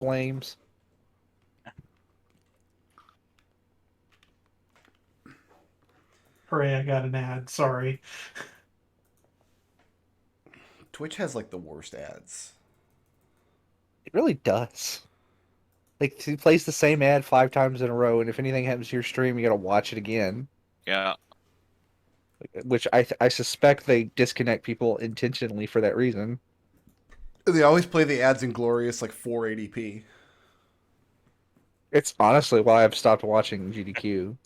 flames. Hooray, I got an ad. Sorry. Twitch has like the worst ads. It really does. Like, he plays the same ad 5 times in a row, and if anything happens to your stream, you gotta watch it again. Yeah. Which I suspect they disconnect people intentionally for that reason. They always play the ads in glorious like 480p. It's honestly why I've stopped watching GDQ.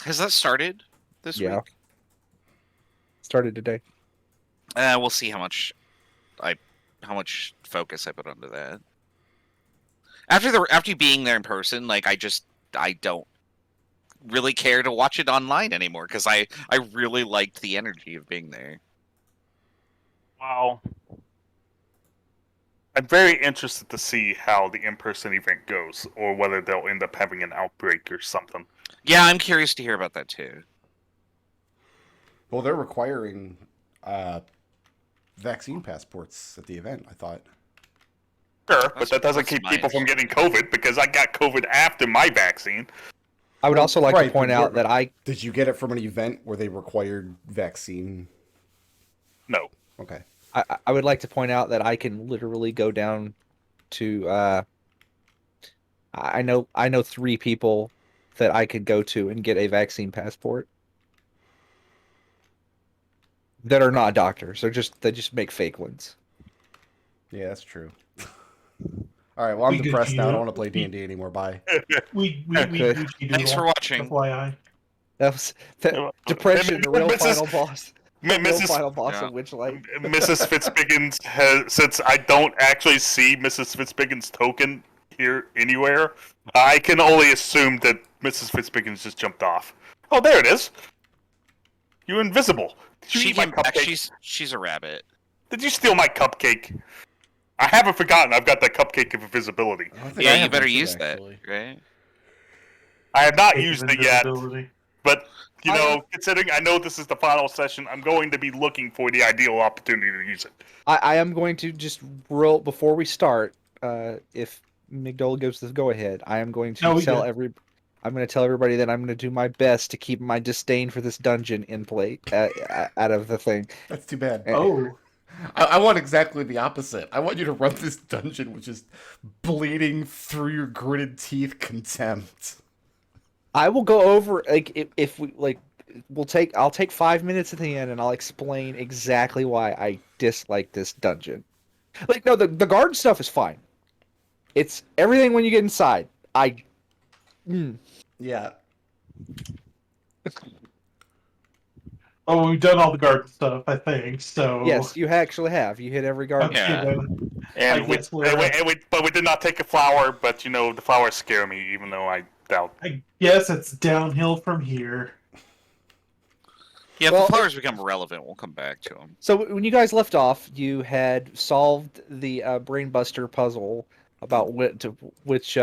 Has that started this Yeah. week? Started today. We'll see how much focus I put onto that. After being there in person, like I don't really care to watch it online anymore because I really liked the energy of being there. Wow. I'm very interested to see how the in-person event goes, or whether they'll end up having an outbreak or something. Yeah, I'm curious to hear about that too. Well, they're requiring vaccine passports at the event, I thought. Sure, but that doesn't keep people from getting COVID, because I got COVID after my vaccine. I would also like to point out but that I... Did you get it from an event where they required vaccine? No. Okay. I would like to point out that I can literally go down to... I know 3 people that I could go to and get a vaccine passport. That are not doctors. They just make fake ones. Yeah, that's true. All right, well, I'm depressed now. I don't want to play D&D anymore. Bye. Thanks for watching. FYI. That was depression, the real final boss. The real final boss of Witchlight. Mrs. Fitzbiggins has, since I don't actually see Mrs. Fitzbiggens' token here anywhere, I can only assume that Mrs. Fitzbiggins just jumped off. Oh, there it is. You're invisible. Did you She eat my came back. cupcake? She's a rabbit. Did you steal my cupcake? I haven't forgotten. I've got that cupcake of invisibility. Yeah, you better use that, right? I have not used it yet, but you know, considering I know this is the final session, I'm going to be looking for the ideal opportunity to use it. I am going to just roll before we start. If McDohl gives the go ahead, I am going to I'm going to tell everybody that I'm going to do my best to keep my disdain for this dungeon in play out of the thing. That's too bad. Oh. I want exactly the opposite. I want you to run this dungeon with just bleeding through your gritted teeth contempt. I will go over, like, if we, like, I'll take 5 minutes at the end and I'll explain exactly why I dislike this dungeon. Like, no, the guard stuff is fine. It's everything when you get inside. Yeah. Oh, we've done all the garden stuff, I think. So yes, you actually have. You hit every garden. But we did not take a flower. But you know, the flowers scare me, even though I doubt. I guess it's downhill from here. Yeah, if the flowers become relevant, we'll come back to them. So when you guys left off, you had solved the Brainbuster puzzle about which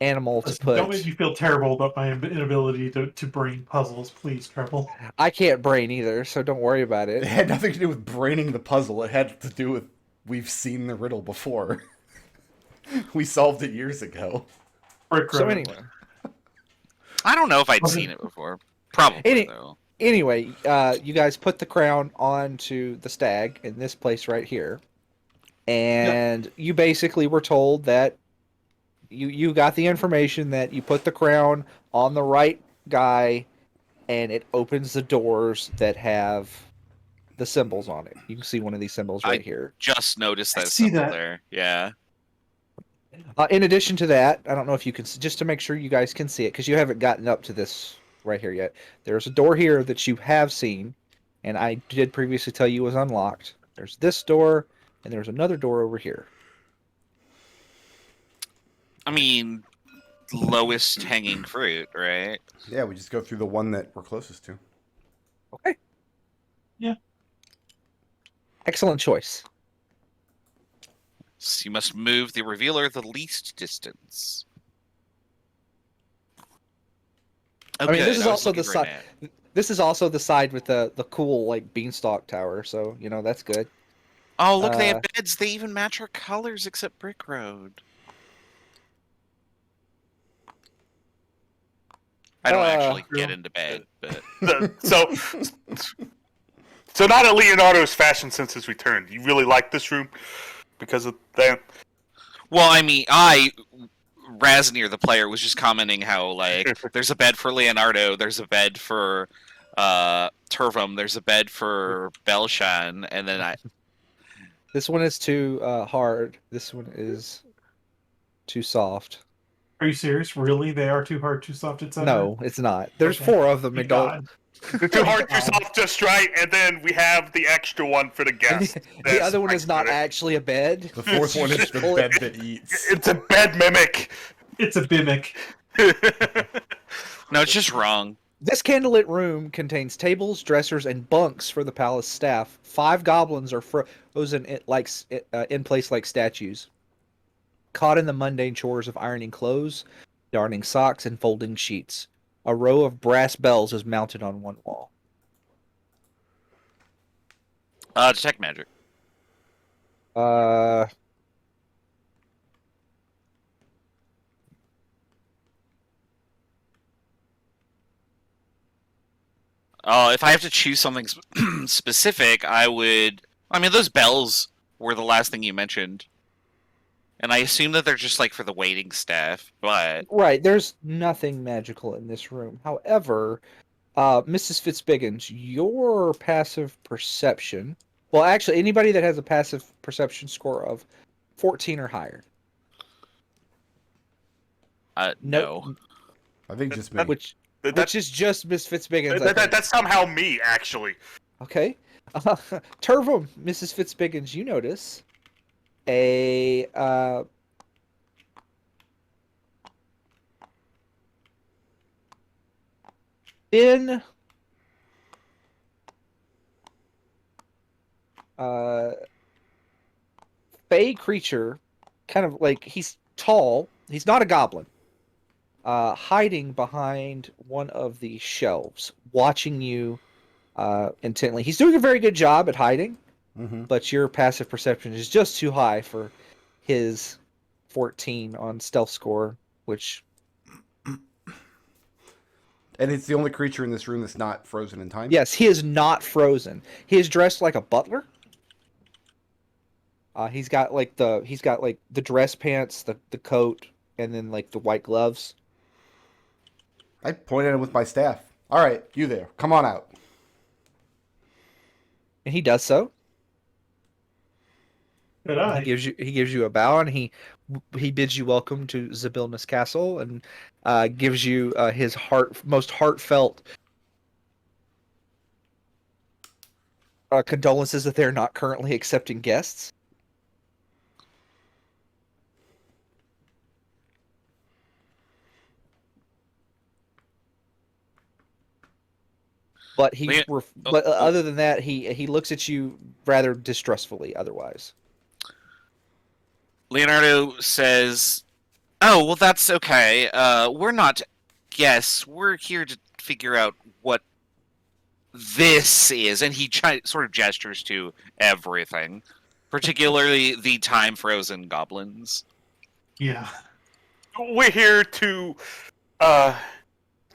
animal to put. Don't make me feel terrible about my inability to brain puzzles, please, Treble. I can't brain either, so don't worry about it. It had nothing to do with braining the puzzle. It had to do with we've seen the riddle before. We solved it years ago. Brickroad. So anyway, I don't know if I'd seen it before. Probably though. Anyway, you guys put the crown onto the stag in this place right here, and you basically were told that you got the information that you put the crown on the right guy, and it opens the doors that have the symbols on it. You can see one of these symbols right here. Just noticed that symbol there. Yeah. In addition to that, I don't know if you can, just to make sure you guys can see it, because you haven't gotten up to this right here yet. There's a door here that you have seen, and I did previously tell you was unlocked. There's this door, and there's another door over here. I mean, lowest hanging fruit, right? Yeah, we just go through the one that we're closest to. Okay. Yeah. Excellent choice. So you must move the revealer the least distance. Okay, I mean, this is also the side. This is also the side with the cool like Beanstalk Tower, so you know that's good. Oh, look, they have beds. They even match our colors except Brickroad. I don't actually get into bed, but So now that Leonardo's fashion sense has returned, you really like this room because of that? well, I mean, Razanir, the player, was just commenting how like there's a bed for Leonardo, there's a bed for Turvum, there's a bed for Belshan, and then This one is too hard. This one is too soft. Are you serious? Really? They are too hard, too soft, etc.? No, it's not. There's Okay. 4 of them, Thank McDohl. God. The too hard, too soft, just right, and then we have the extra one for the guest. The other one is not actually a bed. The fourth one is the bed that eats. It's a bed mimic. It's a mimic. no, it's just wrong. This candlelit room contains tables, dressers, and bunks for the palace staff. 5 goblins are frozen in place like statues, caught in the mundane chores of ironing clothes, darning socks, and folding sheets. A row of brass bells is mounted on one wall. Detect magic. If I have to choose something specific, I would. I mean, those bells were the last thing you mentioned, and I assume that they're just like for the waiting staff. But Right, there's nothing magical in this room. However, Mrs. Fitzbiggins, your passive perception... Well, actually, anybody that has a passive perception score of 14 or higher. no. I think just me. Which That, is just Miss Fitzbiggins. I think. that's somehow me, actually. Okay. Turvum, Mrs. Fitzbiggins, you notice a thin fey creature, kind of like he's tall. He's not a goblin. Hiding behind one of the shelves, watching you intently. He's doing a very good job at hiding, but your passive perception is just too high for his 14 on stealth score, which... And it's the only creature in this room that's not frozen in time? Yes, he is not frozen. He is dressed like a butler. He's got like the dress pants, the coat, and then like the white gloves. I point at him with my staff. All right, you there. Come on out. And he does so. Good eye. He gives you a bow, and he bids you welcome to Zabilna's castle, and gives you his most heartfelt condolences that they're not currently accepting guests. But other than that, he looks at you rather distrustfully. Otherwise, Leonardo says, "Oh, well, that's okay. We're not guests. We're here to figure out what this is." And he sort of gestures to everything, particularly the time-frozen goblins. Yeah. We're here to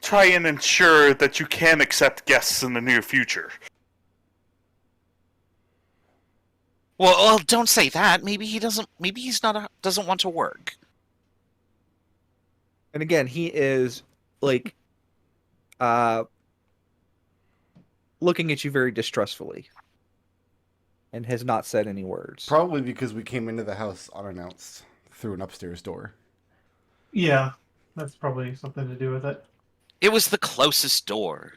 try and ensure that you can accept guests in the near future. Well, don't say that. Maybe he doesn't. Maybe he's not. Doesn't want to work. and again, he is like looking at you very distrustfully, and has not said any words. Probably because we came into the house unannounced through an upstairs door. Yeah. That's probably something to do with it. It was the closest door.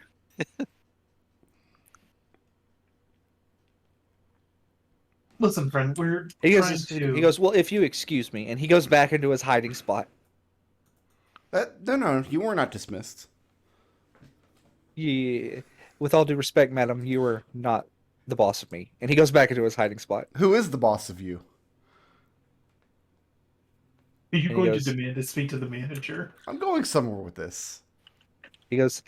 Listen, friend, we're He trying to... He goes, well, if you excuse me, and he goes back into his hiding spot. No, you were not dismissed. Yeah, with all due respect, madam, you are not the boss of me. And he goes back into his hiding spot. Who is the boss of you? Are you he going goes- to demand to speak to the manager? I'm going somewhere with this. He goes,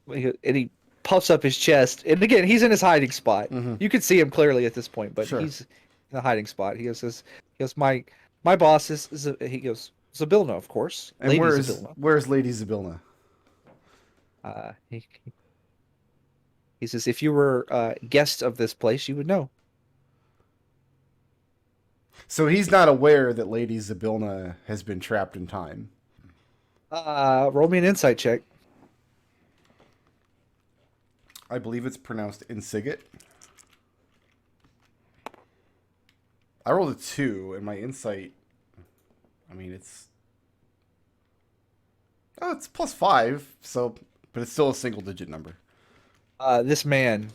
and he puffs up his chest. And again, he's in his hiding spot. Mhm. You can see him clearly at this point, but Sure. he's in the hiding spot. He goes, my boss is he goes, Zabilna, of course. And Lady where's Zabilna. where's Lady Zabilna? He says, if you were guest of this place, you would know. So he's not aware that Lady Zabilna has been trapped in time. Roll me an insight check. I believe it's pronounced Insigit. I rolled a 2, and my insight... I mean, it's... Oh, it's +5, so... But it's still a single-digit number. This man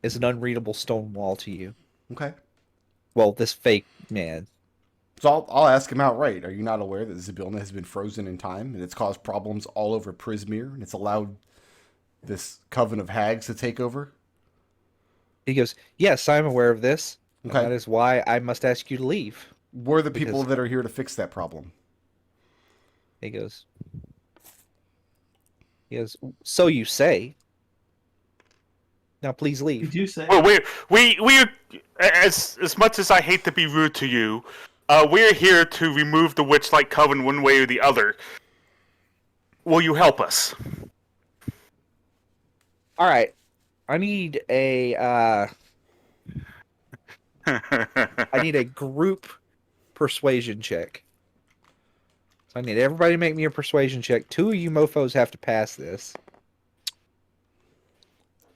is an unreadable stone wall to you. Okay. Well, this fake man. So I'll ask him outright. Are you not aware that Zabilna has been frozen in time, and it's caused problems all over Prismere, and it's allowed this coven of hags to take over? He goes, yes, I'm aware of this. Okay. That is why I must ask you to leave. We're the people Because- that are here to fix that problem. He goes, so you say. Now please You leave. do say. Well, we as much as I hate to be rude to you, we're here to remove the Witchlight Coven one way or the other. Will you help us? All right. I need a group persuasion check. So I need everybody to make me a persuasion check. 2 of you mofos have to pass this.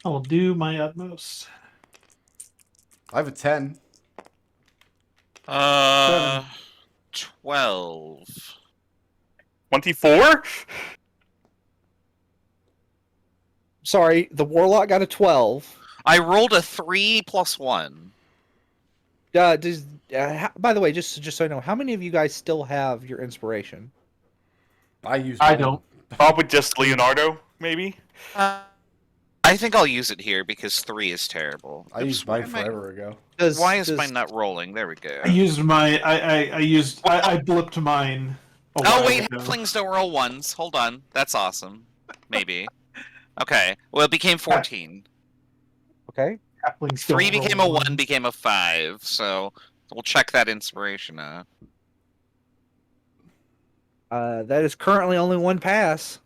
I will do my utmost. I have a 10. 12. 24? Sorry, the warlock got a 12. I rolled a 3 plus 1. By the way, just so I know, how many of you guys still have your inspiration? I I don't. Probably just Leonardo, maybe. I think I'll use it here because 3 is terrible. I Oops, used why mine am I- forever ago. Why is mine not rolling? There we go. I used my. I blipped mine. A Oh while wait, ago. halflings don't roll ones. Hold on, that's awesome. Maybe. Okay. Well, it became 14. Okay. Halflings don't 3 became a roll 1, became a 5. So we'll check that inspiration out. That is currently only 1 pass.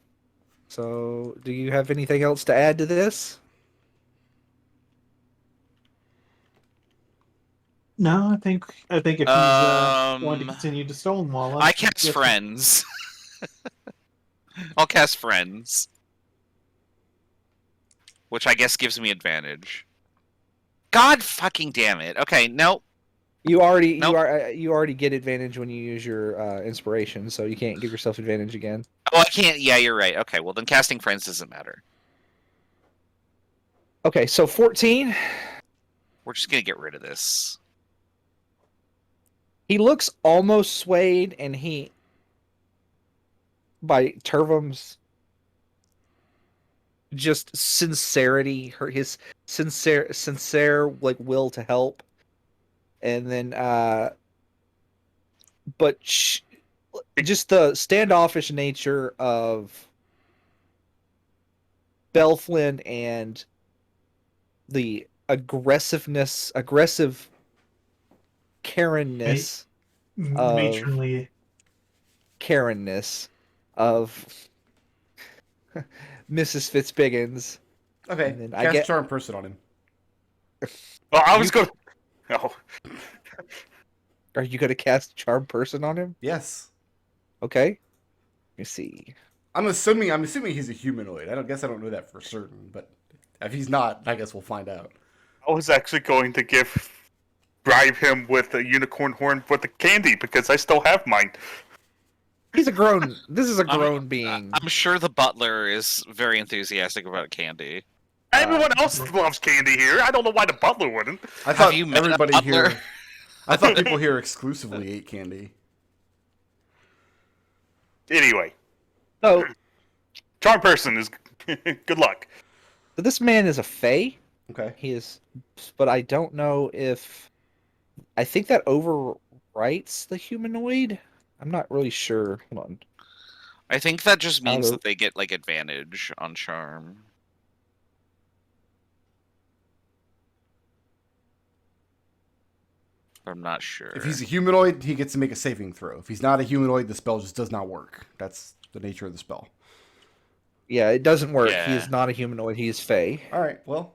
So, do you have anything else to add to this? No, I think if he's going to continue to stonewall us, I cast yes. friends. I'll cast friends, which I guess gives me advantage. God fucking damn it! Okay, nope. You already Nope. you already get advantage when you use your inspiration, so you can't give yourself advantage again. Oh, I can't. Yeah, you're right. Okay, well then casting friends doesn't matter. Okay, so 14. We're just gonna get rid of this. He looks almost swayed, and by Turvum's just sincerity, his sincere like will to help, and then but just the standoffish nature of Belflin and the aggressive Karenness Matronly. of Mrs. Fitzbiggins. Okay, And then I cast get- Charm Person on him. Well, I was going. Oh, Are you going to cast Charm Person on him? Yes. Okay. Let me see. I'm assuming he's a humanoid. I don't know that for certain, but if he's not, I guess we'll find out. I was actually going to bribe him with a unicorn horn with the candy because I still have mine. This is a I'm- grown being. I'm sure the butler is very enthusiastic about candy. Everyone else loves candy here. I don't know why the butler wouldn't. I thought you met a everybody butler? here. I thought people here exclusively ate candy. Anyway, So, charm person is good luck. this man is a fae. Okay. He is, but I don't know if. I think that overwrites the humanoid. I'm not really sure. Hold on. I think that just means Hello. that they get like advantage on charm. I'm not sure. If he's a humanoid, he gets to make a saving throw. If he's not a humanoid, the spell just does not work. That's the nature of the spell. Yeah, it doesn't work. He Yeah. is not a humanoid. He is Fey. All right, well,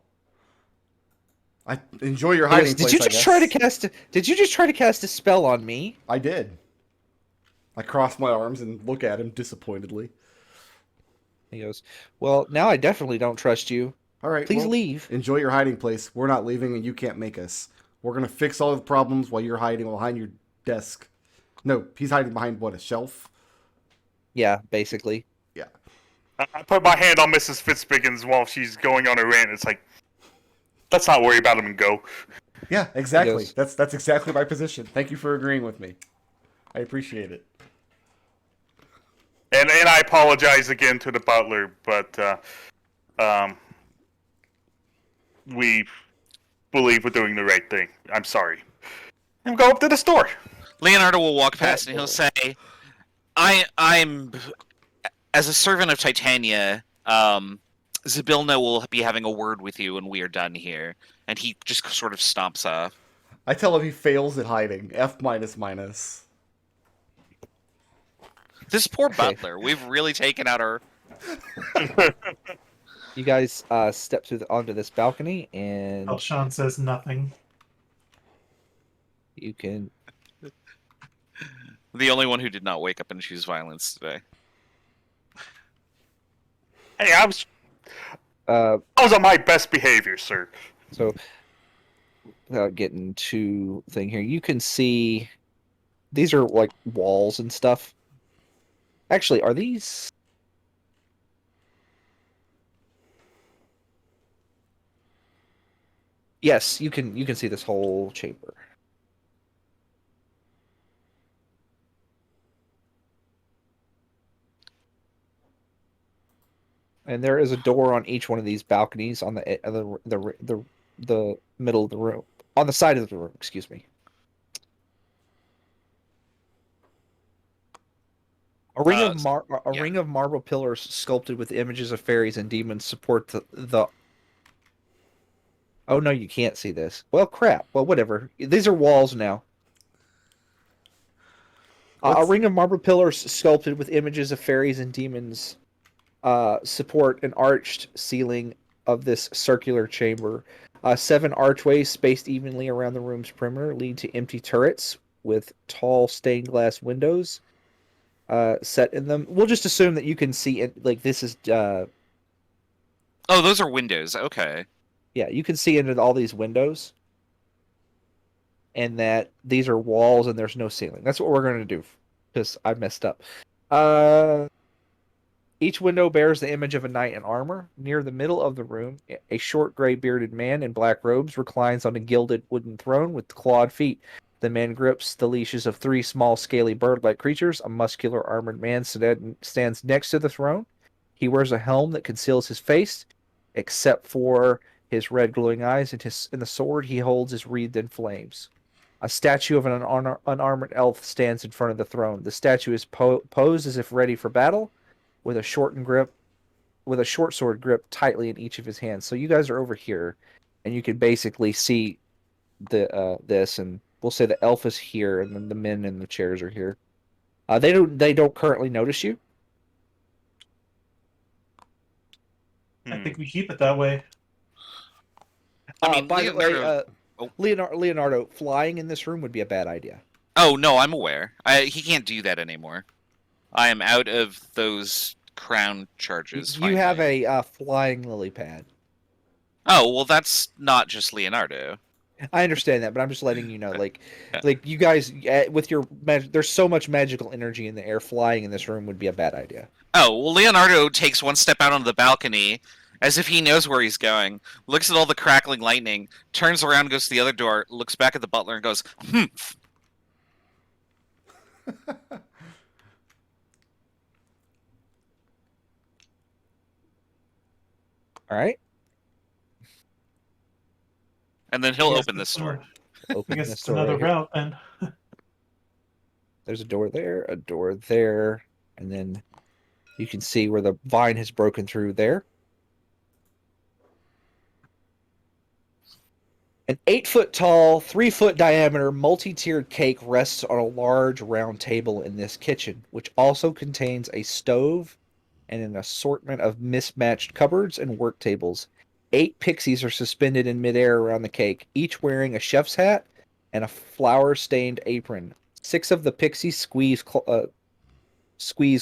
I enjoy your He goes, hiding place. Did you I just guess. try to cast? Did you just try to cast a spell on me? I did. I cross my arms and look at him disappointedly. He goes, well, now I definitely don't trust you. All right, Please well, leave. enjoy your hiding place. We're not leaving, and you can't make us. We're gonna fix all the problems while you're hiding behind your desk. No, he's hiding behind what, a shelf? Yeah, basically. Yeah. I put my hand on Mrs. Fitzbiggins while she's going on her rant. It's like, let's not worry about him and go. Yeah, exactly. Yes. That's exactly my position. Thank you for agreeing with me. I appreciate it. And I apologize again to the butler, but we believe we're doing the right thing. I'm sorry. And go up to the store. Leonardo will walk past and he'll say, I'm as a servant of Titania, Zybilna will be having a word with you when we are done here. And he just sort of stomps off. I tell him he fails at hiding. F minus minus. This poor Okay. butler, we've really taken out our... You guys step onto this balcony, and Belshan says nothing. you can. The only one who did not wake up and choose violence today. Hey, I was on my best behavior, sir. So, without getting too thing here, you can see these are like walls and stuff. Actually, are these? Yes, you can see this whole chamber. And there is a door on each one of these balconies on the middle of the room, on the side of the room. Excuse me. A ring ring of marble pillars sculpted with images of fairies and demons support the. Oh no, you can't see this. Well, crap. Well, whatever. These are walls now. A ring of marble pillars sculpted with images of fairies and demons support an arched ceiling of this circular chamber. 7 archways spaced evenly around the room's perimeter lead to empty turrets with tall stained glass windows set in them. We'll just assume that you can see it. Like this is. Oh, those are windows. Okay. Yeah, you can see into all these windows, and that these are walls and there's no ceiling. That's what we're going to do, because I messed up. Each window bears the image of a knight in armor. Near the middle of the room, a short gray-bearded man in black robes reclines on a gilded wooden throne with clawed feet. The man grips the leashes of 3 small, scaly bird-like creatures. A muscular, armored man stands next to the throne. He wears a helm that conceals his face, except for his red glowing eyes, and the sword he holds is wreathed in flames. A statue of an unarmored elf stands in front of the throne. The statue is posed as if ready for battle, with a short sword gripped tightly in each of his hands. So you guys are over here, and you can basically see this, and we'll say the elf is here, and then the men in the chairs are here. They don't currently notice you. I think we keep it that way. I mean, By the way, oh. Leonardo, flying in this room would be a bad idea. Oh, no, I'm aware. He can't do that anymore. I am out of those crown charges. You have finally. a flying lily pad. Oh, well, that's not just Leonardo. I understand that, but I'm just letting you know, like Yeah. you guys with your there's so much magical energy in the air. Flying in this room would be a bad idea. Oh, well, Leonardo takes one step out onto the balcony, as if he knows where he's going, looks at all the crackling lightning, turns around, goes to the other door, looks back at the butler, and goes, All right, and then he'll I guess open this it's door. I open guess this it's door another right here. route then. There's a door there, and then you can see where the vine has broken through there. An 8-foot tall, 3-foot diameter, multi-tiered cake rests on a large round table in this kitchen, which also contains a stove and an assortment of mismatched cupboards and work tables. 8 pixies are suspended in midair around the cake, each wearing a chef's hat and a flour-stained apron. 6 of the pixies squeeze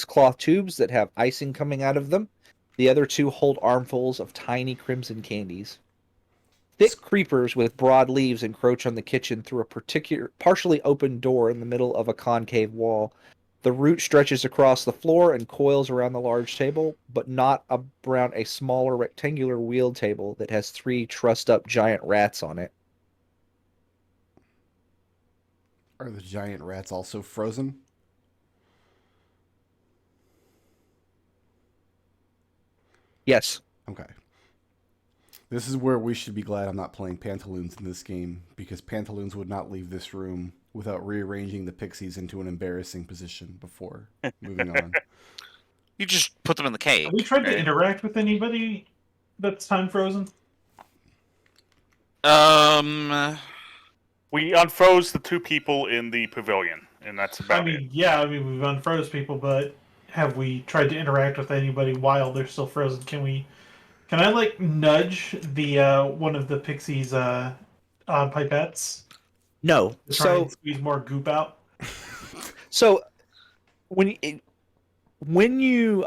cloth tubes that have icing coming out of them. The other 2 hold armfuls of tiny crimson candies. Thick creepers with broad leaves encroach on the kitchen through a partially open door in the middle of a concave wall. The root stretches across the floor and coils around the large table, but not around a smaller rectangular wheeled table that has 3 trussed-up giant rats on it. Are the giant rats also frozen? Yes. Okay. This is where we should be glad I'm not playing Pantaloons in this game, because Pantaloons would not leave this room without rearranging the pixies into an embarrassing position before moving on. You just put them in the cake. Have we tried to right? interact with anybody that's time frozen? We unfroze the 2 people in the pavilion, and that's about it. we've unfroze people, but have we tried to interact with anybody while they're still frozen? Can I like nudge the one of the pixies pipettes No. to try and squeeze more goop out? So when you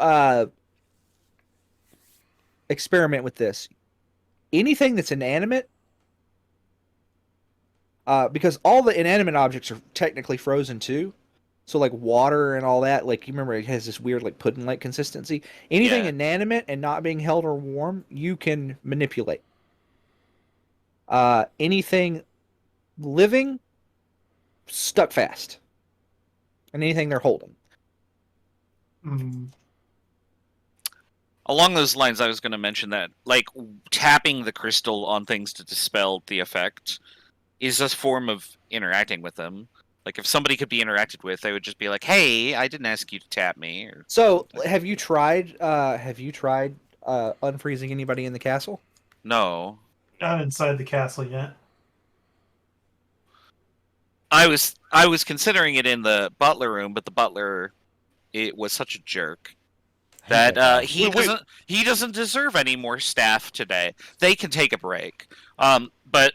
experiment with this, anything that's inanimate, because all the inanimate objects are technically frozen too. So like water and all that, like you remember it has this weird like pudding-like consistency. Anything Yeah. inanimate and not being held or warm, you can manipulate. Anything living, stuck fast. And anything they're holding. Along those lines, I was going to mention that, like, tapping the crystal on things to dispel the effect is a form of interacting with them. Like, if somebody could be interacted with, they would just be like, "Hey, I didn't ask you to tap me." Or... So, have you tried unfreezing anybody in the castle? No. Not inside the castle yet. I was considering it in the butler room, but the butler, it was such a jerk that he doesn't deserve any more staff today. They can take a break. But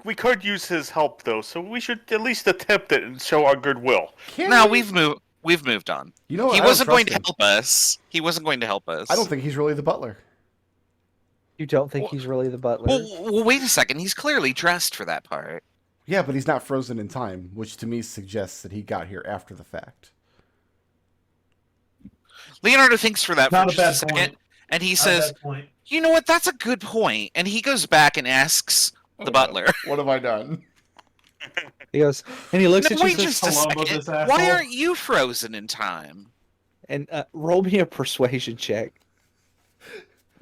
we could use his help though, so we should at least attempt it and show our goodwill. now we've moved on. You know what? He I don't wasn't going to trust him. help us. He wasn't going to help us. I don't think he's really the butler. You don't think he's really the butler? Well, wait a second. He's clearly dressed for that part. Yeah, but he's not frozen in time, which to me suggests that he got here after the fact. Leonardo thinks for that Not for a just a bad second, point. and he Not a says, bad point. "You know what? That's a good point." And he goes back and asks the butler. What have I done? He goes, and he looks No, at you wait and says, just a Columbo, second. this asshole. Why aren't you frozen in time? and roll me a persuasion check.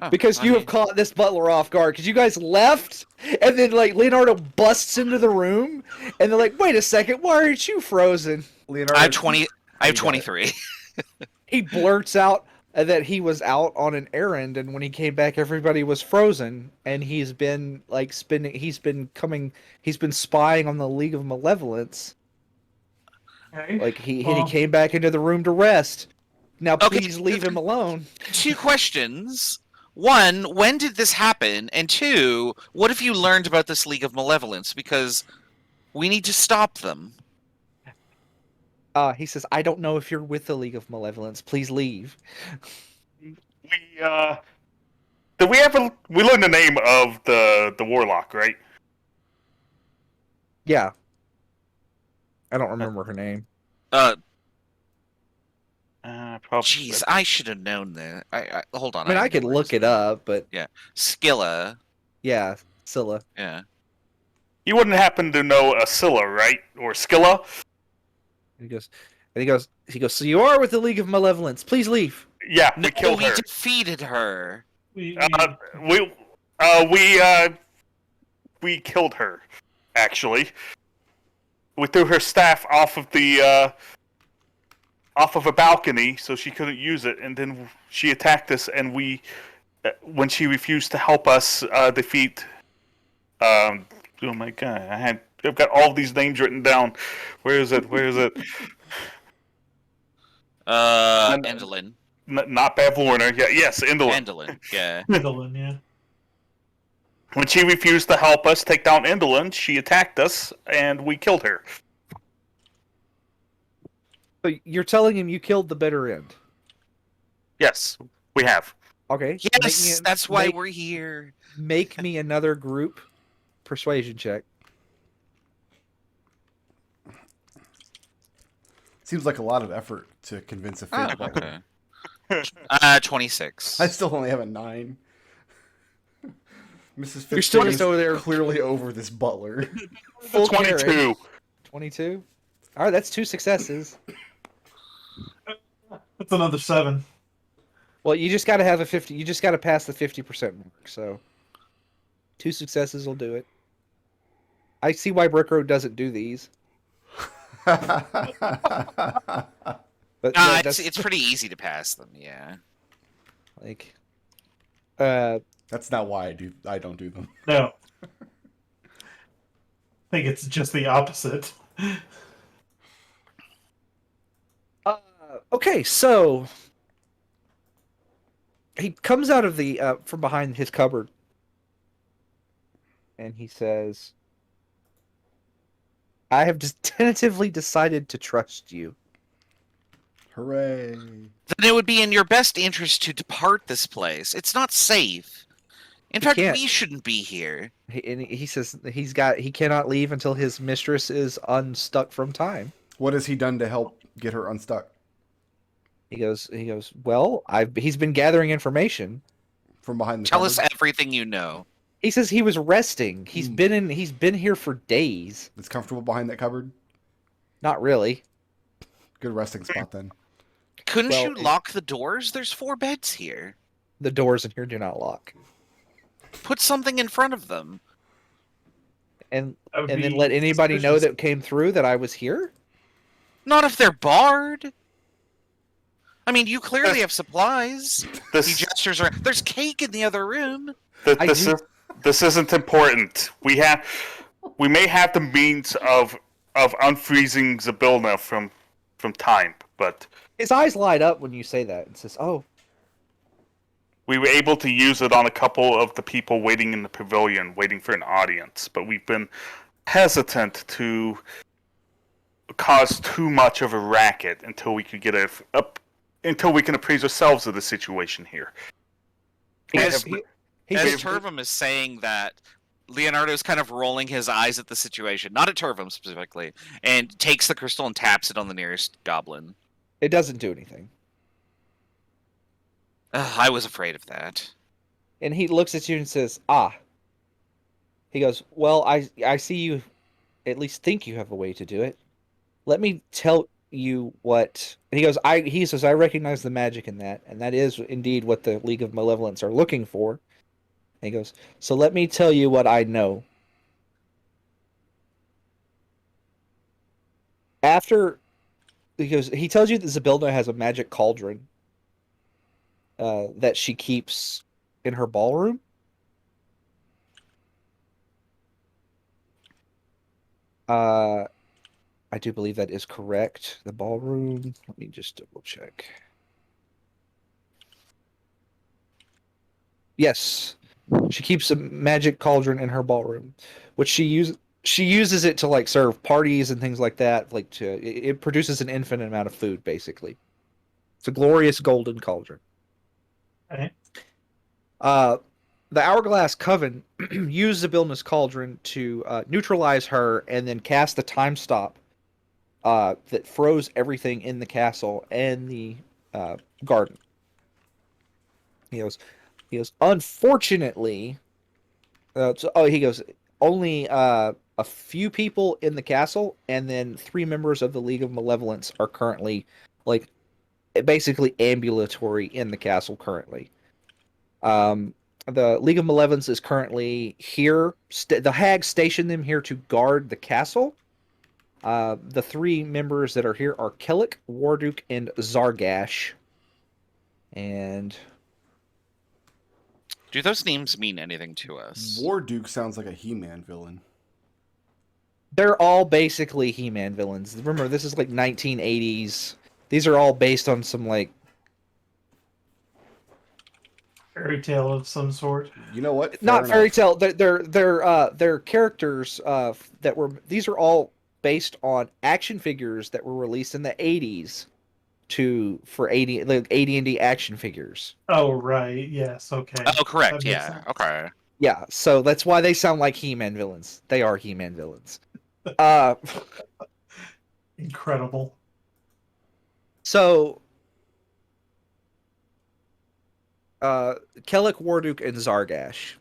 Oh, Because I you mean, have caught this butler off guard. Because you guys left, and then like Leonardo busts into the room, and they're like, "Wait a second, why aren't you frozen?" Leonardo, I have 20. I have You got 23. He blurts out that he was out on an errand, and when he came back, everybody was frozen, and he's been like he's been spying on the League of Malevolence. Okay. Like he Well, came back into the room to rest. Now Okay. please leave him alone. 2 questions. 1, when did this happen? And 2, what have you learned about this League of Malevolence? Because we need to stop them. He says, "I don't know if you're with the League of Malevolence. Please leave." We learned the name of the warlock, right? Yeah. I don't remember her name. Probably. Jeez, I should have known that. I hold on. I mean, I know could where look it up, but Scylla. yeah, Scylla. Yeah. You wouldn't happen to know Scylla, right? Or Scylla? He goes, "So you are with the League of Malevolence. Please leave." Yeah, No, we killed her. defeated her. we We killed her. Actually, we threw her staff off of a balcony so she couldn't use it, and then she attacked us. And when she refused to help us defeat Oh my god, I've got all these names written down. Where is it? Endolin. Not Bavlorna. Yeah, yes, Indolin. Endolin, yeah. Midland, yeah. When she refused to help us take down Indolin, she attacked us, and we killed her. So you're telling him you killed the bitter end. Yes, we have. Okay. Yes, that's why we're here. Make me another group persuasion check. Seems like a lot of effort to convince a Oh, fifth. okay. 26. I still only have a 9. Mrs. You're still Fitzbiggen's just over there. clearly over this butler. Full 22. carry. 22. All right, that's 2 successes. That's another 7. Well, you just got to have a 50. You just got to pass the 50% mark. So 2 successes will do it. I see why Brickroad doesn't do these. But yeah, it's pretty easy to pass them, yeah. like, That's not why I don't do them. No. I think it's just the opposite. okay, so he comes out of the from behind his cupboard, and he says, "I have just tentatively decided to trust you." Hooray. Then it would be in your best interest to depart this place. It's not safe. In fact, can't. we shouldn't be here. And he says he cannot leave until his mistress is unstuck from time. What has he done to help get her unstuck? He goes, well, he's been gathering information. From behind the Tell cupboard? us everything you know. He says he was resting. He's been here for days. It's comfortable behind that cupboard? Not really. Good resting spot then. Couldn't Well, you lock the doors? There's 4 beds here. The doors in here do not lock. Put something in front of them. And That would then be let anybody know suspicious. that came through that I was here? Not if they're barred. I mean, you clearly have supplies. He This gestures around. There's cake in the other room. this isn't important. We may have the means of unfreezing Zabilna from time, but His eyes light up when you say that and says, "Oh, we were able to use it on a couple of the people waiting in the pavilion, waiting for an audience. But we've been hesitant to cause too much of a racket until we could get until we can appraise ourselves of the situation here. As, he as says, Turvum is saying that, Leonardo's kind of rolling his eyes at the situation, not at Turvum specifically, and takes the crystal and taps it on the nearest goblin. it doesn't do anything." I was afraid of that. And he looks at you and says, "Ah." He goes, "Well, I see you at least think you have a way to do it. Let me tell you what." And he goes, he says, "I recognize the magic in that, and that is indeed what the League of Malevolence are looking for." And he goes, "So let me tell you what I know. After," he tells you that Zabilna has a magic cauldron that she keeps in her ballroom. I do believe that is correct. The ballroom. Let me just double check. Yes, she keeps a magic cauldron in her ballroom, which she uses it to like serve parties and things like that. Like it produces an infinite amount of food, basically. It's a glorious golden cauldron. Okay. The Hourglass Coven used Zabilna's cauldron to neutralize her and then cast a time stop that froze everything in the castle and the garden. He goes, unfortunately, he goes, only a few people in the castle and then 3 members of the League of Malevolence are currently, like, basically ambulatory in the castle currently. The League of Malevolence is currently here. The hags stationed them here to guard the castle. The 3 members that are here are Kellic, Warduke, and Zargash. And Do those names mean anything to us? War Duke sounds like a He-Man villain. They're all basically He-Man villains. Remember, this is like 1980s. These are all based on some like Fairy tale of some sort. You know what? not Fair fairy enough. tale. They're characters that were. These are all based on action figures that were released in the 80s for 80 like AD&D action figures. Oh right, yes, okay. Oh, correct. That makes Yeah. sense. Okay. Yeah, so that's why they sound like He-Man villains. They are He-Man villains. Uh, Incredible. so Kellic, Warduke, and Zargash.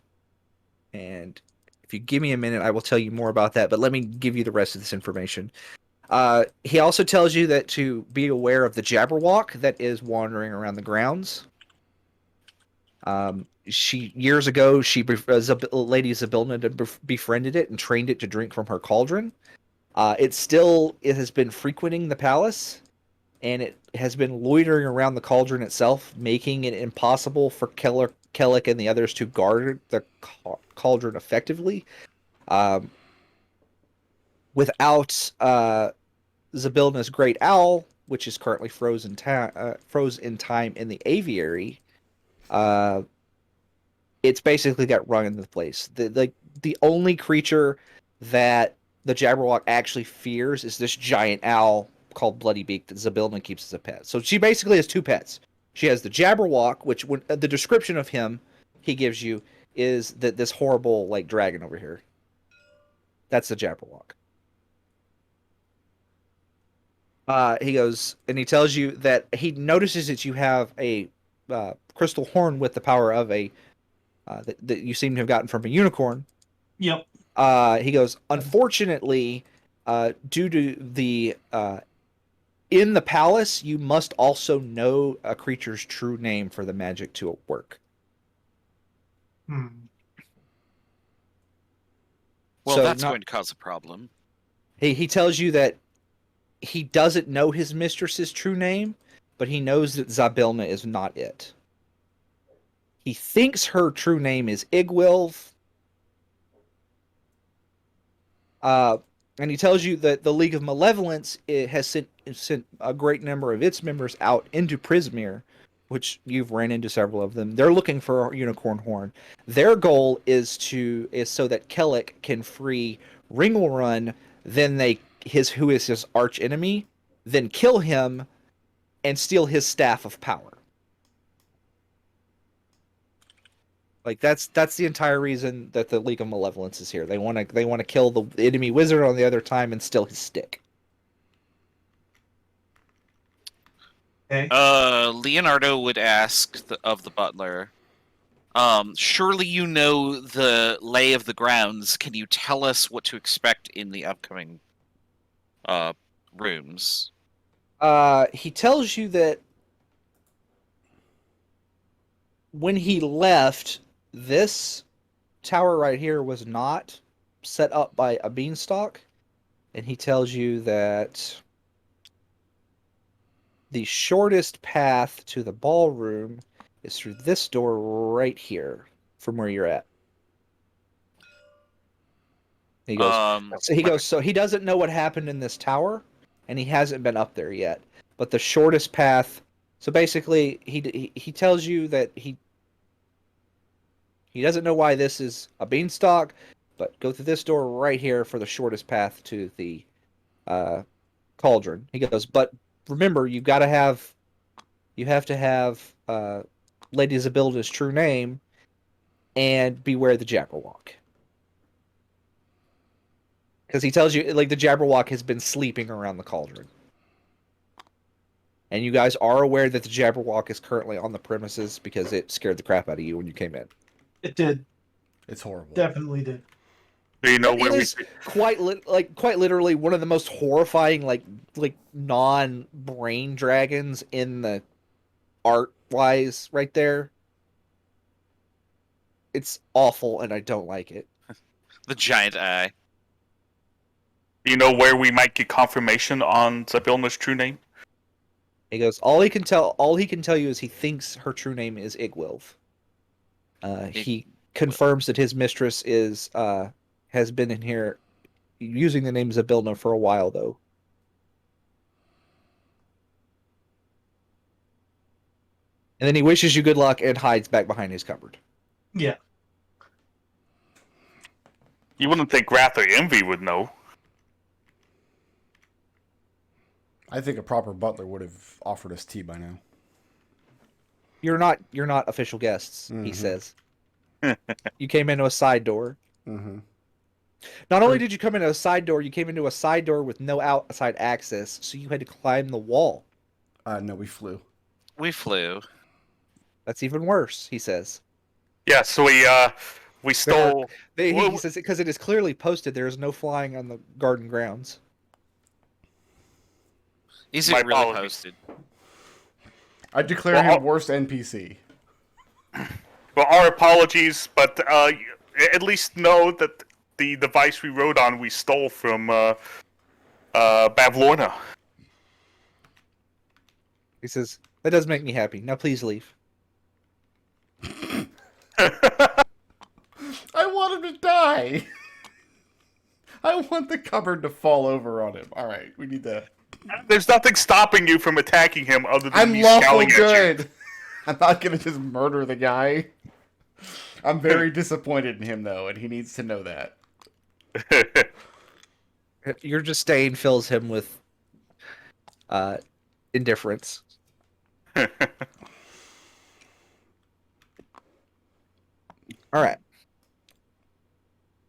And if you give me a minute, I will tell you more about that. But let me give you the rest of this information. He also tells you that to be aware of the Jabberwock that is wandering around the grounds. Years ago, Lady Zabilna befriended it and trained it to drink from her cauldron. It has been frequenting the palace, and it has been loitering around the cauldron itself, making it impossible for Kellic and the others to guard the cauldron effectively. Without Zabilna's Great Owl, which is currently froze in time in the aviary, it's basically got run into place. The only creature that the Jabberwock actually fears is this giant owl called Bloody Beak that Zabilna keeps as a pet. So she basically has two pets. She has the Jabberwock, which the description of him he gives you is that this horrible like dragon over here. That's the Jabberwock. He goes and he tells you that he notices that you have a crystal horn with the power of a that you seem to have gotten from a unicorn. Yep. He goes, unfortunately, due to the in the palace, you must also know a creature's true name for the magic to work. Hmm. Well, So that's going to cause a problem. He tells you that he doesn't know his mistress's true name, but he knows that Zabilna is not it. He thinks her true name is Igwilv. And he tells you that the League of Malevolence has sent a great number of its members out into Prismere, which you've ran into several of them. They're looking for a unicorn horn. Their goal is so that Kellic can free Ringlerun, then who is his arch enemy, then kill him and steal his staff of power. Like that's the entire reason that the League of Malevolence is here. They want to kill the enemy wizard on the other time and steal his stick. Okay. Leonardo would ask of the butler, surely you know the lay of the grounds. Can you tell us what to expect in the upcoming rooms? He tells you that when he left, this tower right here was not set up by a beanstalk, and he tells you that the shortest path to the ballroom is through this door right here from where you're at. He goes, so he doesn't know what happened in this tower, and he hasn't been up there yet. But the shortest path, so basically, he tells you that he doesn't know why this is a beanstalk, but go through this door right here for the shortest path to the cauldron. He goes, but remember, you have to have Lady Zabilda's true name, and beware the Jabberwock. Because he tells you, like, the Jabberwock has been sleeping around the cauldron. And you guys are aware that the Jabberwock is currently on the premises because it scared the crap out of you when you came in. It did. It's horrible. Definitely did. Do you know It where we? is quite literally one of the most horrifying like non-brain dragons in the art wise right there. It's awful and I don't like it. The giant eye. Do you know where we might get confirmation on Zabilna's true name? He goes, all he can tell you is he thinks her true name is Igwilv. He confirms that his mistress has been in here using the name Zabilna for a while, though. And then he wishes you good luck and hides back behind his cupboard. Yeah. You wouldn't think Wrath or Envy would know. I think a proper butler would have offered us tea by now. You're not official guests, he says. You came into a side door. Mm-hmm. Not only did you come into a side door, you came into a side door with no outside access, so you had to climb the wall. No, we flew. We flew. That's even worse, he says. Yeah, so we stole. He says because it is clearly posted there is no flying on the garden grounds. Is My it really apologies. posted? I declare him worst NPC. Well, our apologies, but at least know that the device we rode on we stole from Bavlorna. He says, that does make me happy. Now please leave. I want him to die. I want the cupboard to fall over on him. All right, we need to. There's nothing stopping you from attacking him other than I'm me lawful scowling at you. good. I'm not gonna just murder the guy. I'm very disappointed in him though, and he needs to know that. Your disdain fills him with indifference. All right.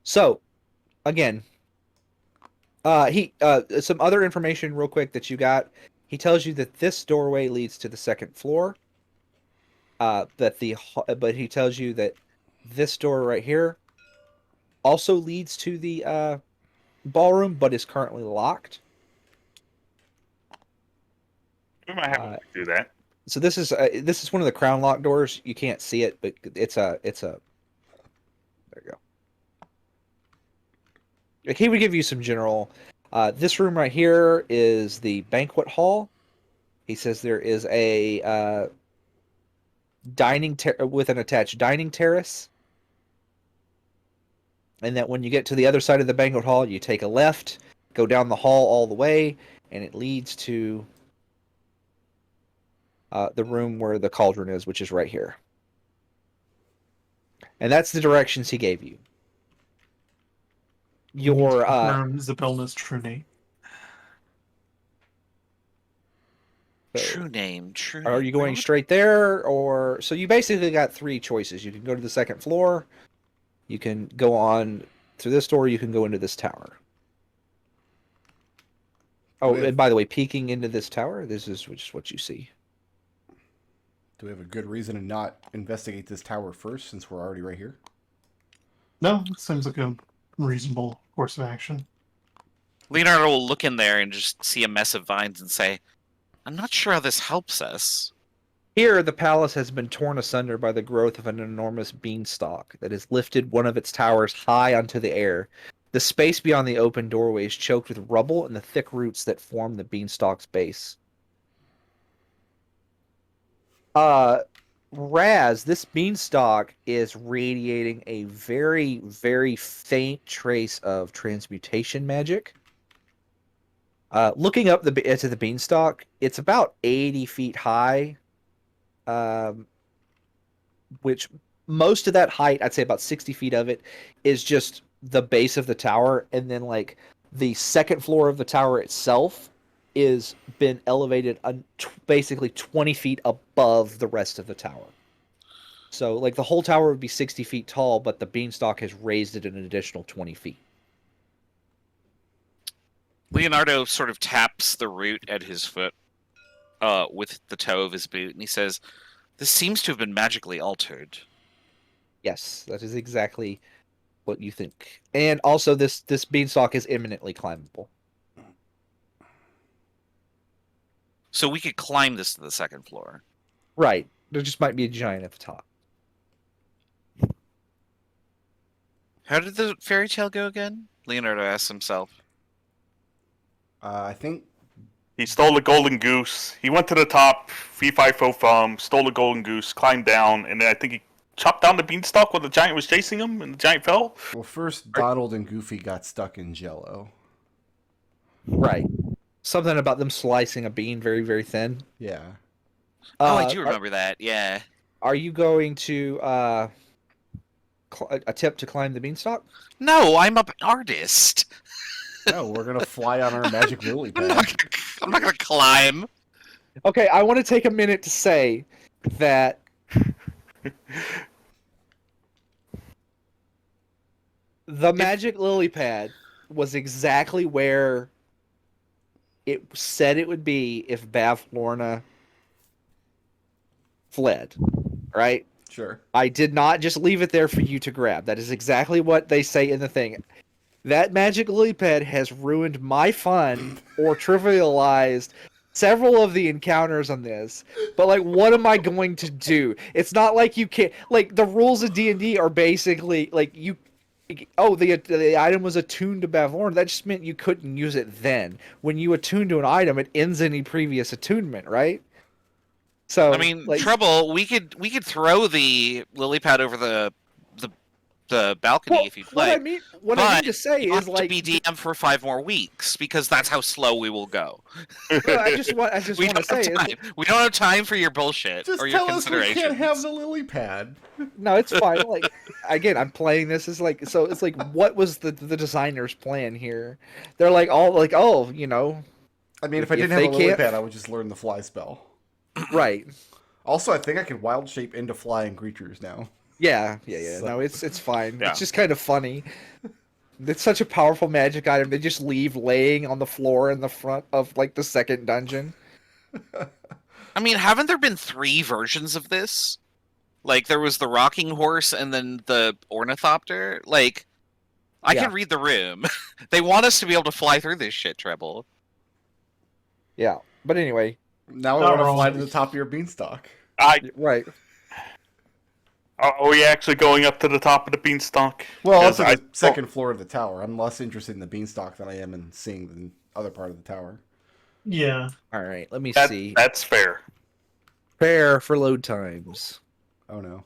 So, again, he some other information real quick that you got. He tells you that this doorway leads to the second floor. But he tells you that this door right here also leads to the ballroom, but is currently locked. We might have to do that. So this is one of the crown lock doors. You can't see it, but it's a. There you go. Like, he would give you some general. This room right here is the banquet hall. He says there is a with an attached dining terrace, and that when you get to the other side of the banquet hall, you take a left, go down the hall all the way, and it leads to the room where the cauldron is, which is right here. And that's the directions he gave you. Your Zabilna's true name. True name. Are you going straight there, or so you basically got three choices? You can go to the second floor, you can go on through this door, you can go into this tower. Oh, and by the way, peeking into this tower, this is just what you see. Do we have a good reason to not investigate this tower first, since we're already right here? No, it seems like a reasonable course of action. Leonardo will look in there and just see a mess of vines and say, I'm not sure how this helps us. Here, the palace has been torn asunder by the growth of an enormous beanstalk that has lifted one of its towers high onto the air. The space beyond the open doorway is choked with rubble and the thick roots that form the beanstalk's base. Raz, this beanstalk is radiating a very, very faint trace of transmutation magic. Looking up to the beanstalk, it's about 80 feet high, which most of that height, I'd say about 60 feet of it, is just the base of the tower, and then like the second floor of the tower itself is been elevated basically 20 feet above the rest of the tower. So like the whole tower would be 60 feet tall, but the beanstalk has raised it an additional 20 feet. Leonardo sort of taps the root at his foot with the toe of his boot, and he says, this seems to have been magically altered. Yes, that is exactly what you think. And also, this beanstalk is imminently climbable. So we could climb this to the second floor. Right. There just might be a giant at the top. How did the fairy tale go again? Leonardo asks himself. I think He stole a golden goose. He went to the top, fee fi fo fum, stole a golden goose, climbed down, and then I think he chop down the beanstalk when the giant was chasing him and the giant fell? Well, first Donald and Goofy got stuck in Jello. Right. Something about them slicing a bean very, very thin. Yeah. Oh, I do remember that. Yeah. Are you going to attempt to climb the beanstalk? No, I'm an artist. No, we're gonna fly on our magic lily pad. I'm not gonna climb. Okay, I want to take a minute to say that the magic lily pad was exactly where it said it would be if Bavlorna fled, right? Sure. I did not just leave it there for you to grab. That is exactly what they say in the thing. That magic lily pad has ruined my fun or trivialized several of the encounters on this. But like, what am I going to do? It's not like you can't. Like the rules of D&D are basically like you. Oh, the item was attuned to Bavlorna. That just meant you couldn't use it then. When you attune to an item, it ends any previous attunement, right? So I mean, like, Treble, we could throw the lily pad over the balcony well, if you'd what like. I mean to say You is have like to be DM for 5 more weeks because that's how slow we will go. well, I just want We to don't say have is, time. We don't have time for your bullshit Just or your tell us we considerations. can't have the lily pad. no, it's fine. Like again, I'm playing this as like so. It's like what was the designer's plan here? They're like all like oh you know I mean, if I If didn't have they a lily can't- pad, I would just learn the fly spell. right. Also, I think I can wild shape into flying creatures now. Yeah. So- No, it's fine. Yeah. It's just kind of funny. It's such a powerful magic item. They just leave laying on the floor in the front of like the second dungeon. I mean, haven't there been 3 versions of this? Like, there was the rocking horse and then the ornithopter. Like, I Yeah. can read the room. They want us to be able to fly through this shit, Treble. Yeah. But anyway, Now I Not want to wrong. fly to the top of your beanstalk. right. Are we actually going up to the top of the beanstalk? Well, Because also the second floor of the tower. I'm less interested in the beanstalk than I am in seeing the other part of the tower. Yeah. All right. Let me That, see. that's fair. Prepare for load times. Oh no.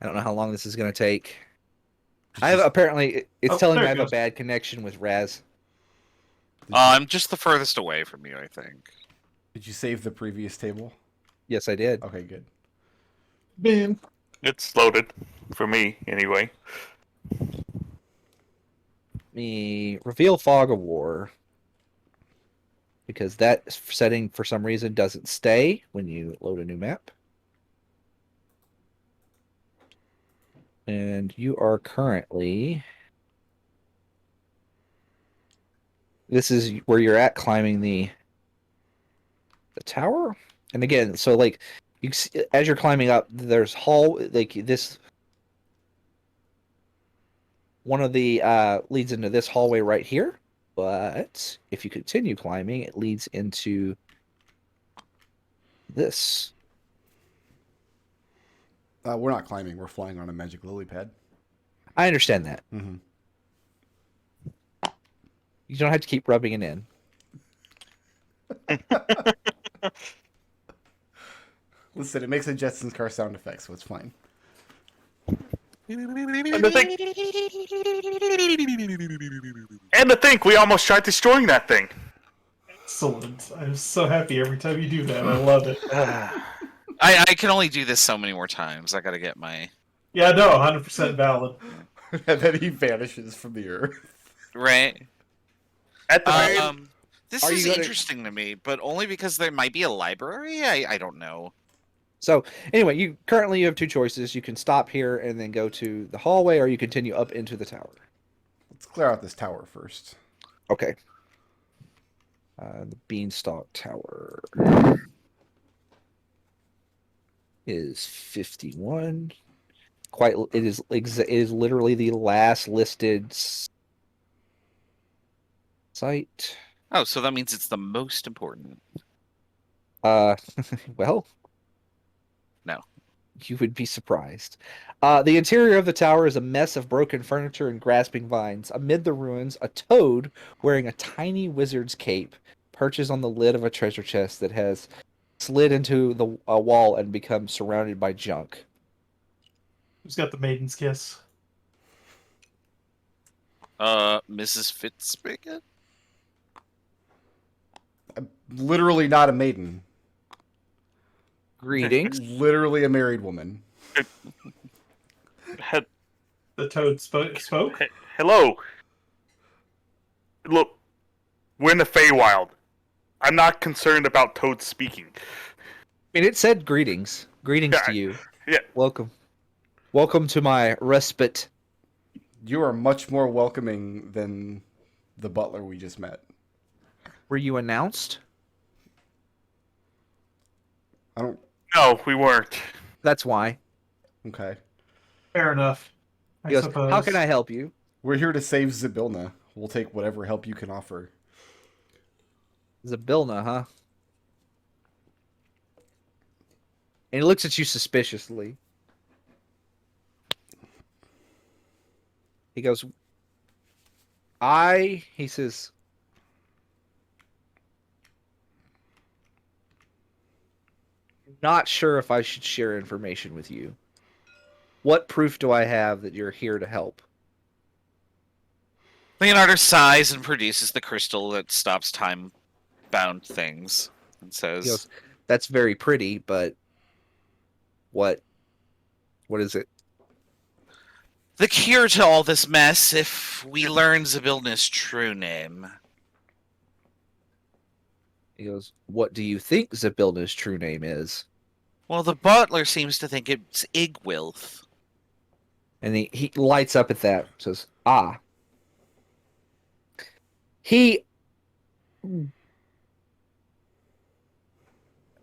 I don't know how long this is going to take. Did I have you- apparently it's Oh, telling me there I it have a goes. bad connection with Raz. I'm just the furthest away from you, I think. Did you save the previous table? Yes, I did. Okay, good. Man. It's loaded. For me, anyway. Me reveal Fog of War because that setting for some reason doesn't stay when you load a new map. And you are currently this is where you're at climbing the tower. And again, so like you see, as you're climbing up, there's like this one of the leads into this hallway right here, but if you continue climbing, it leads into this. We're not climbing. We're flying on a magic lily pad. I understand that. Mm-hmm. You don't have to keep rubbing it in. Listen, it makes a Jetsons car sound effect, so it's fine. And to think, we almost tried destroying that thing. Excellent. I'm so happy every time you do that. I love it. I can only do this so many more times. I gotta get my... Yeah, no, 100% valid. And then he vanishes from the earth. Right? At the very This Are is you gonna- interesting to me, but only because there might be a library? I don't know. So anyway, you have two choices. You can stop here and then go to the hallway, or you continue up into the tower. Let's clear out this tower first. Okay. The Beanstalk Tower is 51. It is literally the last listed site. Oh, so that means it's the most important. Well, No. you would be surprised. The interior of the tower is a mess of broken furniture and grasping vines. Amid the ruins, a toad wearing a tiny wizard's cape perches on the lid of a treasure chest that has slid into a wall and become surrounded by junk. Who's got the maiden's kiss? Mrs. Fitzbiggen? I'm literally not a maiden. Greetings. Literally a married woman. He- The toad spoke? Hello. Look, we're in the Feywild. I'm not concerned about Toad speaking. I mean, it said greetings. Greetings Yeah, to you. yeah. Welcome. Welcome to my respite. You are much more welcoming than the butler we just met. Were you announced? I don't. No, we weren't. That's why. Okay. Fair enough. I He goes, suppose. how can I help you? We're here to save Zybilna. We'll take whatever help you can offer. Zybilna, huh? And he looks at you suspiciously. He goes, he says, not sure if I should share information with you. What proof do I have that you're here to help? Leonardo sighs and produces the crystal that stops time-bound things, and says, He goes, that's very pretty, but what is it? "The cure to all this mess, if we learn Zybilna's true name." He goes, what do you think Zybilna's true name is? Well, the butler seems to think it's Igwilth. And he lights up at that, says, ah.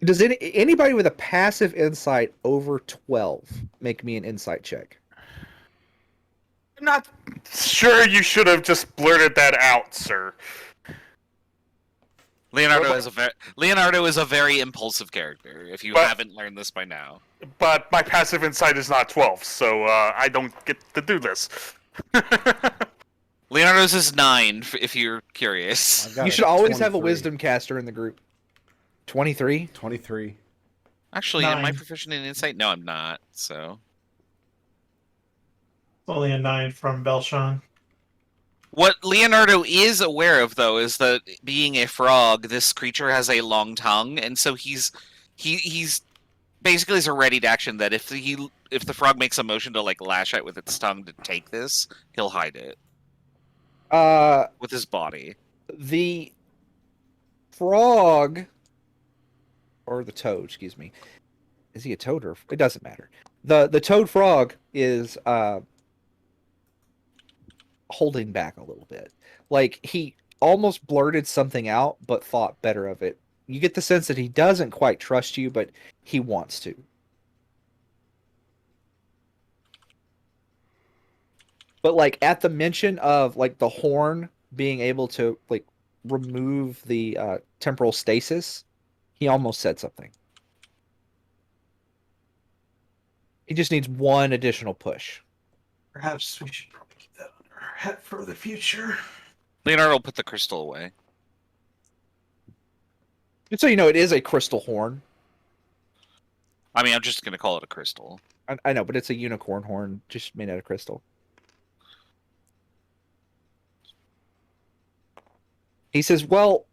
Does anybody with a passive insight over 12 make me an insight check? I'm not sure you should have just blurted that out, sir. Leonardo is a very impulsive character, if you haven't learned this by now. But my passive insight is not 12, so I don't get to do this. Leonardo's is 9, if you're curious. I've got You a should always have a 23. wisdom caster in the group. 23? 23. Actually, am I 9. proficient in insight? No, I'm not, so... It's only a 9 from Belshan. What Leonardo is aware of, though, is that being a frog, this creature has a long tongue, and so he's basically is a ready to action that if the frog makes a motion to like lash out with its tongue to take this, he'll hide it with his body. The frog, or the toad, excuse me. Is he a toad or... It doesn't matter. The toad frog is holding back a little bit. Like, he almost blurted something out, but thought better of it. You get the sense that he doesn't quite trust you, but he wants to. But, like, at the mention of, like, the horn being able to, like, remove the temporal stasis, he almost said something. He just needs one additional push. Perhaps we should probably keep that under our hat for the future. Leonardo will put the crystal away. Just so you know, it is a crystal horn. I mean, I'm just going to call it a crystal. I know, but it's a unicorn horn, just made out of crystal. He says, well,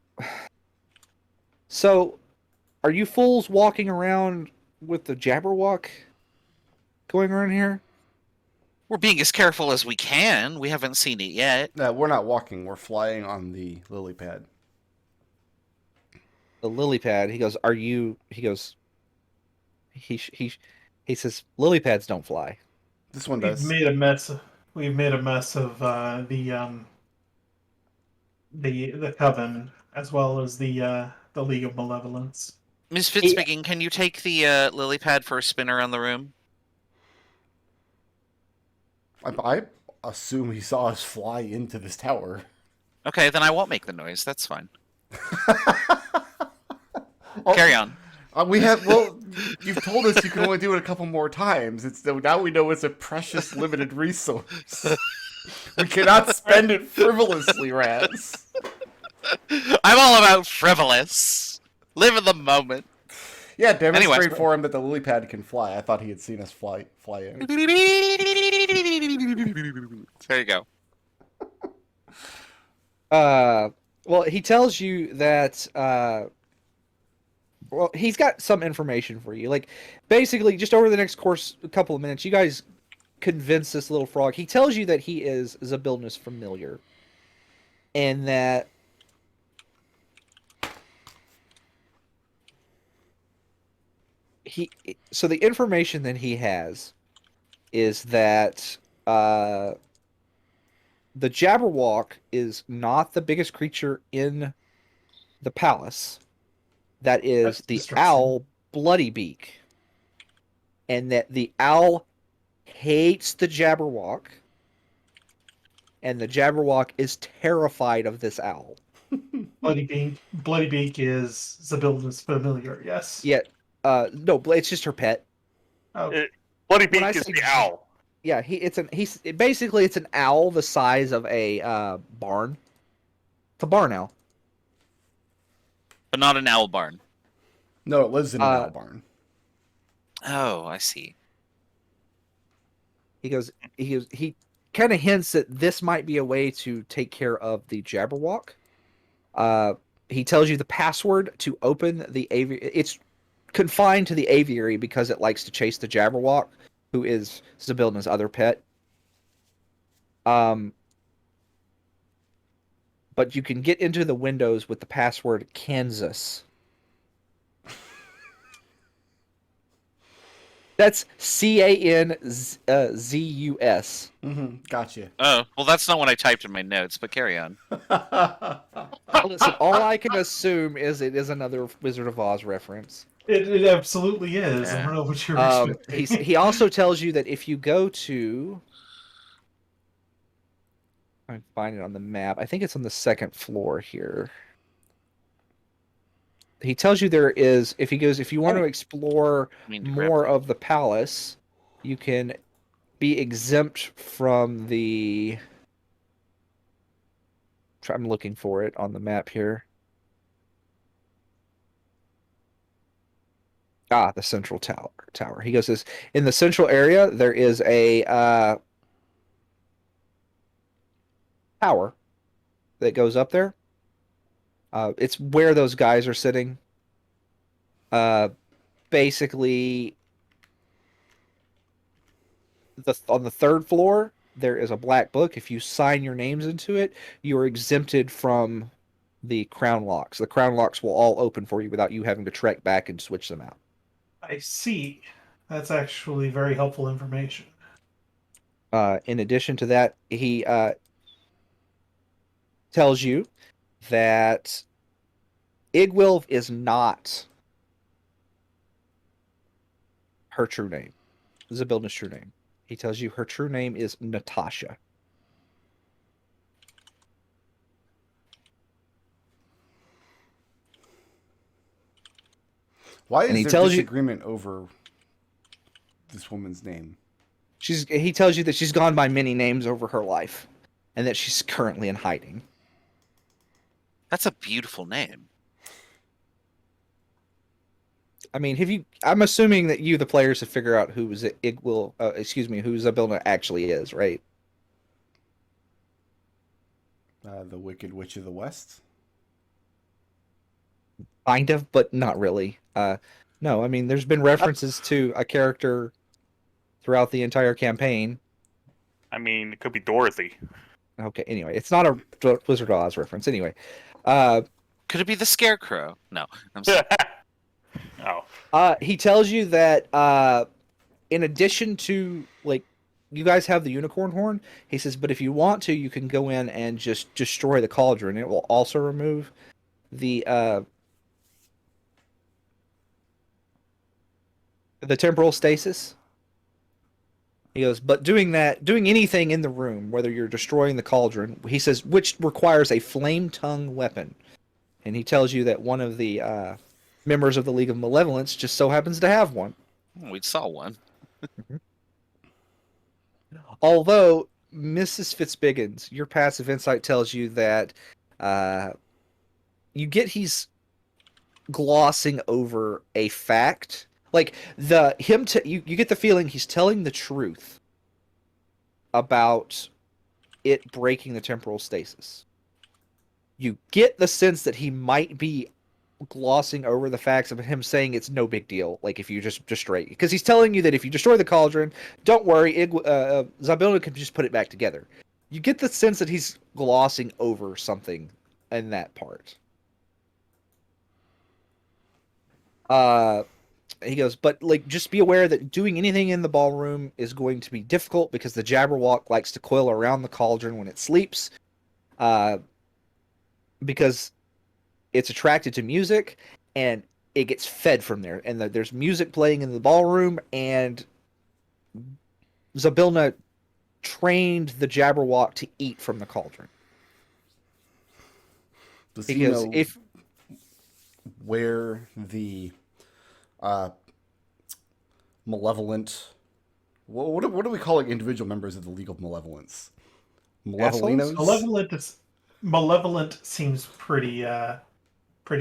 so are you fools walking around with the Jabberwock going around here? We're being as careful as we can. We haven't seen it yet. No, we're not walking. We're flying on the lily pad. The lily pad. He goes, are you... He goes... He says, lily pads don't fly. This one We've does. made a mess. We've made a mess of the coven as well as the League of Malevolence. Ms. Fitzbiggen, can you take the lily pad for a spin around the room? I assume he saw us fly into this tower. Okay, then I won't make the noise. That's fine. Carry on. We have, well, you've told us you can only do it a couple more times. Now we know it's a precious, limited resource. We cannot spend it frivolously, Raz. I'm all about frivolous. Live in the moment. Yeah, demonstrate Anyway. for him that the lily pad can fly. I thought he had seen us fly in. There you go. Well, he tells you that well, he's got some information for you. Like, basically, just over the next a couple of minutes, you guys convince this little frog. He tells you that he is Zabildna's familiar, and that so the information that he has is that the Jabberwock is not the biggest creature in the palace. That is That's the distressing. owl Bloodybeak. And that the owl hates the Jabberwock. And the Jabberwock is terrified of this owl. Bloody Beak is Zabildna's familiar, yes. Yet, no, it's just her pet. Oh, Bloody When I Beak is say the owl. Yeah, basically it's an owl the size of a barn. It's a barn owl. But not an owl barn. No, it lives in an owl barn. Oh, I see. He kind of hints that this might be a way to take care of the Jabberwock. He tells you the password to open the aviary. It's confined to the aviary because it likes to chase the Jabberwock, who is Zabildna's other pet. But you can get into the windows with the password Kansas. That's CANZUS. Mm-hmm. Gotcha. Oh, well, that's not what I typed in my notes, but carry on. Listen, all I can assume is it is another Wizard of Oz reference. it absolutely is. I Yeah. don't know what you're expecting. He also tells you that if you go to... I can find it on the map. I think it's on the second floor here. He tells you there is, if you want to explore more of the palace, you can be exempt from the... I'm looking for it on the map here. Ah, the central tower. He goes, in the central area, there is a tower that goes up there. It's where those guys are sitting. Basically, on the third floor, there is a black book. If you sign your names into it, you are exempted from the crown locks. The crown locks will all open for you without you having to trek back and switch them out. I see. That's actually very helpful information. In addition to that, he tells you that Igwilv is not her true name. Zabildna's true name. He tells you her true name is Natasha. Why And is he there tells you- disagreement over this woman's name? He tells you that she's gone by many names over her life, and that she's currently in hiding. That's a beautiful name. I mean, I'm assuming that you, the players, have figured out who Zabildna actually is, right? The Wicked Witch of the West? Kind of, but not really. No, I mean, there's been references to a character throughout the entire campaign. I mean, it could be Dorothy. Okay, anyway, it's not a Wizard of Oz reference. Anyway, Could it be the Scarecrow? No. I'm sorry. Oh. he tells you that in addition to, like, you guys have the unicorn horn. He says, but if you want to, you can go in and just destroy the cauldron. It will also remove the temporal stasis. He goes, but doing anything in the room, whether you're destroying the cauldron, he says, which requires a flame tongue weapon. And he tells you that one of the members of the League of Malevolence just so happens to have one. We saw one. Although, Mrs. Fitzbiggins, your passive insight tells you that you get he's glossing over a fact. Like you get the feeling he's telling the truth about it breaking the temporal stasis. You get the sense that he might be glossing over the facts of him saying it's no big deal. Like if you just destroy it, because he's telling you that if you destroy the cauldron, don't worry, Zabilna can just put it back together. You get the sense that he's glossing over something in that part. He goes, but like, just be aware that doing anything in the ballroom is going to be difficult because the Jabberwock likes to coil around the cauldron when it sleeps, because it's attracted to music and it gets fed from there. And there's music playing in the ballroom, and Zabilna trained the Jabberwock to eat from the cauldron. Does he Because know if where the malevolent... What are we calling individual members of the League of Malevolence? Malevolinos? Malevolent seems pretty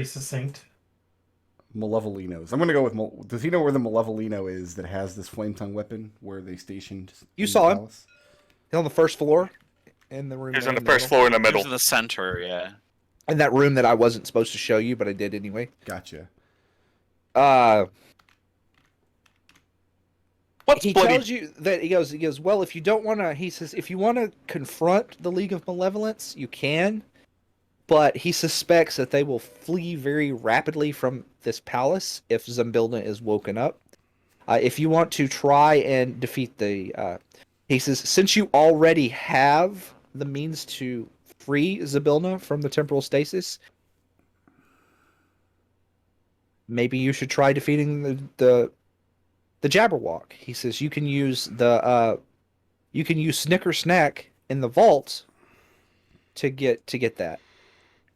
succinct. Malevolinos. I'm going to go with... Does he know where the Malevolino is that has this flame tongue weapon where they stationed You in saw the him. palace? he's on the first floor in the room, He's there on the in first middle. floor in the He's middle. in the center, yeah. In that room that I wasn't supposed to show you, but I did anyway. Gotcha. What's He bloody? tells you that he goes, well, if you don't want to, he says, if you want to confront the League of Malevolence, you can, but he suspects that they will flee very rapidly from this palace if Zambilna is woken up. If you want to try and defeat he says, since you already have the means to free Zabilna from the temporal stasis, maybe you should try defeating the Jabberwock. He says you can use Snicker Snack in the vault to get that,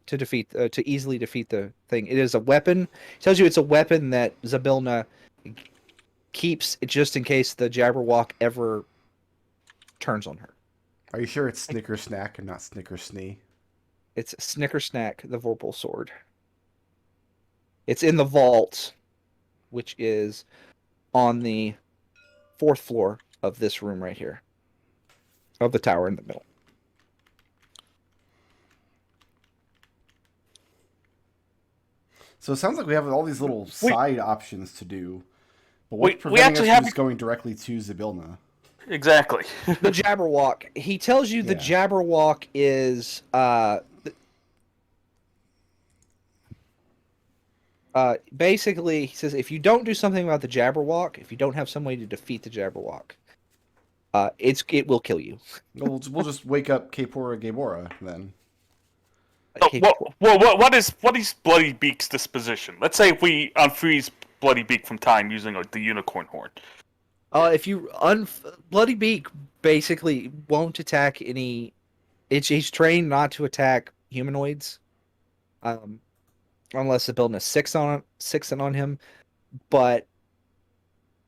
to easily defeat the thing. It is a weapon. He tells you it's a weapon that Zabilna keeps just in case the Jabberwock ever turns on her. Are you sure it's Snicker Snack and not Snicker Snee? It's Snicker Snack, the Vorpal Sword. It's in the vault, which is on the 4th floor of this room right here, of the tower in the middle. So it sounds like we have all these little side options to do. But what's We preventing actually us from have- just going directly to Zabilna? Exactly. The Jabberwock. He tells you the Yeah. Jabberwock is basically, he says, if you don't do something about the Jabberwock, if you don't have some way to defeat the Jabberwock, it will kill you. We'll just wake up Kapora Gabora then. Okay, What is Bloody Beak's disposition? Let's say if we unfreeze Bloody Beak from time using the unicorn horn. if you Bloody Beak basically won't attack any. He's trained not to attack humanoids, unless the building is six on him. But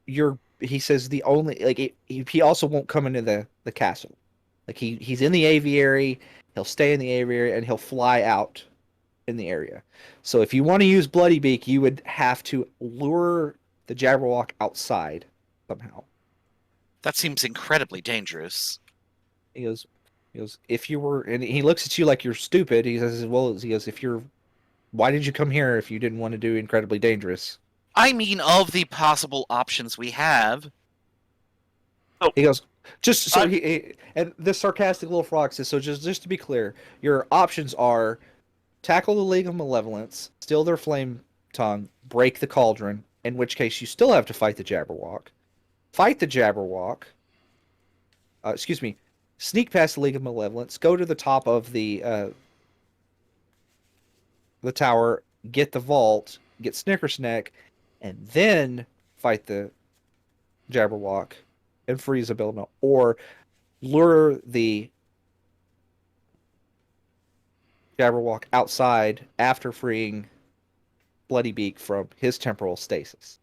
he says the only he also won't come into the castle. Like he's in the aviary. He'll stay in the aviary and he'll fly out in the area. So if you want to use Bloody Beak, you would have to lure the Jabberwock outside somehow. That seems incredibly dangerous. He goes, if you were, and he looks at you like you're stupid. He says, why did you come here if you didn't want to do incredibly dangerous? I mean, of the possible options we have, He goes, just so and this sarcastic little frog says, so just to be clear, your options are tackle the League of Malevolence, steal their flame tongue, break the cauldron, in which case you still have to fight the Jabberwock. Fight the Jabberwock. Sneak past the League of Malevolence, go to the top of the tower, get the vault, get Snickersnack, and then fight the Jabberwock and free Zabilna, or lure the Jabberwock outside after freeing Bloody Beak from his temporal stasis.